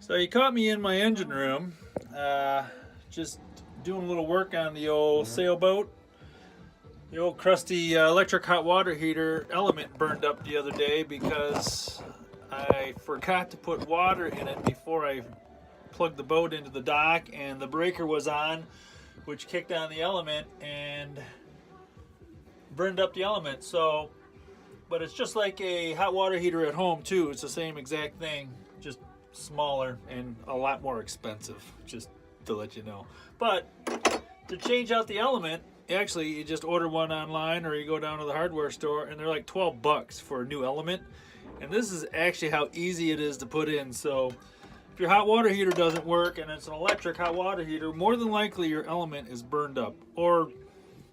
So you caught me in my engine room, just doing a little work on the old sailboat. The old crusty electric hot water heater element burned up the other day because I forgot to put water in it before I plugged the boat into the dock, and the breaker was on, which kicked on the element and burned up the element. So, but it's just like a hot water heater at home too. It's the same exact thing, just smaller and a lot more expensive, just to let you know. But to change out the element, actually you just order one online or you go down to the hardware store and they're like 12 bucks for a new element. And this is actually how easy it is to put in. So if your hot water heater doesn't work and it's an electric hot water heater, more than likely your element is burned up. Or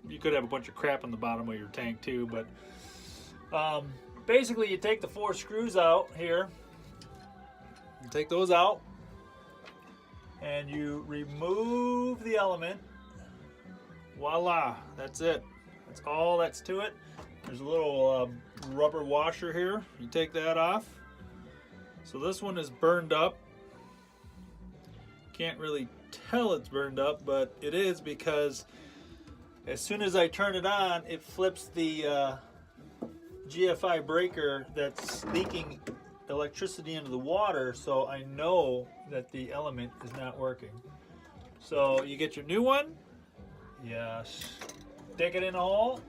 you could have a bunch of crap on the bottom of your tank too. But basically you take the 4 screws out here. You take those out and you remove the element. Voila, that's it. That's all that's to it. There's a little rubber washer here. You take that off. So this one is burned up. Can't really tell it's burned up, but it is, because as soon as I turn it on, it flips the GFI breaker that's leaking electricity into the water, so I know that the element is not working. So you get your new one, yes, stick it in a hole,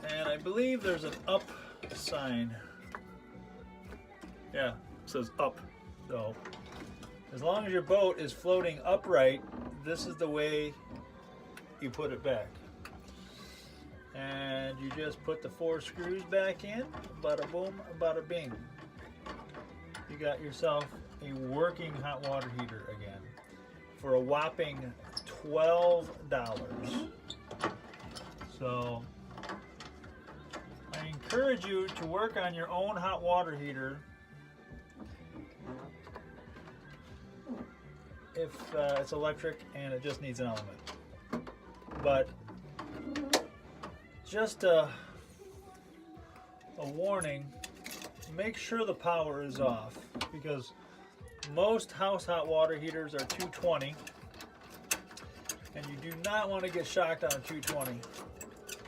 and I believe there's an up sign. Yeah, it says up. So as long as your boat is floating upright, this is the way you put it back. And you just put the 4 screws back in, bada boom, bada bing. You got yourself a working hot water heater again for a whopping $12. So I encourage you to work on your own hot water heater if it's electric and it just needs an element. But just a warning, make sure the power is off, because most house hot water heaters are 220 and you do not want to get shocked on a 220.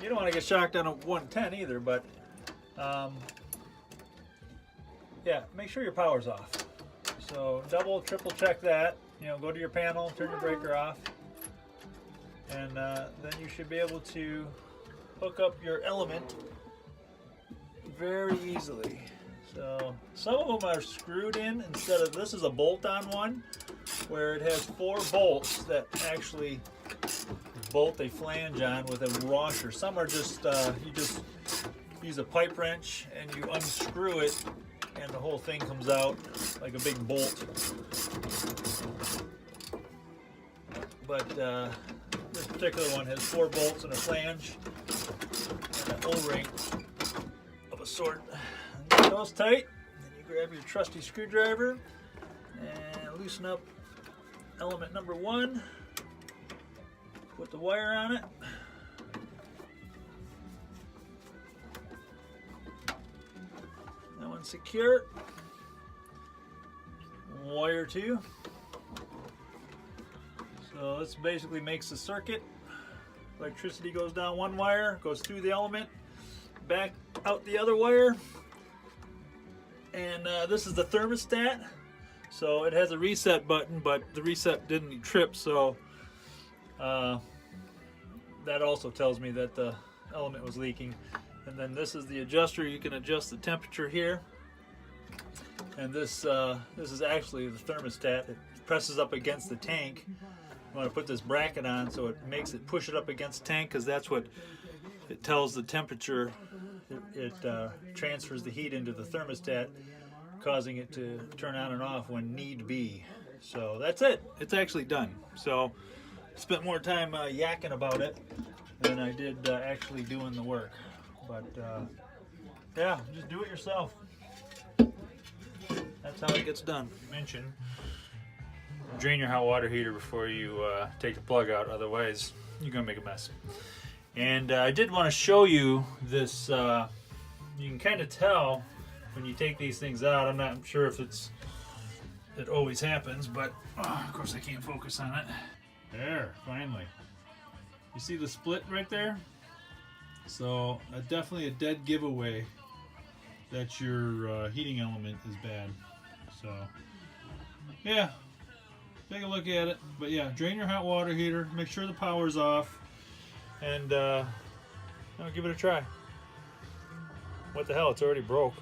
You don't want to get shocked on a 110 either, but yeah, make sure your power's off. So double, triple check that. You know, go to your panel, turn your breaker off, and then you should be able to hook up your element very easily. So some of them are screwed in instead of, this is a bolt-on one where it has 4 bolts that actually bolt a flange on with a washer. Some are just you just use a pipe wrench and you unscrew it and the whole thing comes out like a big bolt. But this particular one has 4 bolts and a flange and an O-ring of a sort. Get those tight, then you grab your trusty screwdriver and loosen up element number 1. Put the wire on it. That one's secure. Wire 2. So this basically makes the circuit. Electricity goes down one wire, goes through the element, back out the other wire. And this is the thermostat. So it has a reset button, but the reset didn't trip, so that also tells me that the element was leaking. And then this is the adjuster. You can adjust the temperature here. And this is actually the thermostat. It presses up against the tank. I want to put this bracket on so it makes it push it up against the tank, because that's what it tells the temperature. It transfers the heat into the thermostat, causing it to turn on and off when need be. So that's it. It's actually done. So I spent more time yakking about it than I did actually doing the work. But yeah, just do it yourself. That's how it gets done. Mention, drain your hot water heater before you take the plug out, otherwise you're gonna make a mess. And I did want to show you this. You can kind of tell when you take these things out, I'm not sure if it always happens, but of course I can't focus on it. There, finally. You see the split right there? So definitely a dead giveaway that your heating element is bad. So yeah, take a look at it. But yeah, drain your hot water heater, make sure the power's off, and give it a try. What the hell, it's already broke.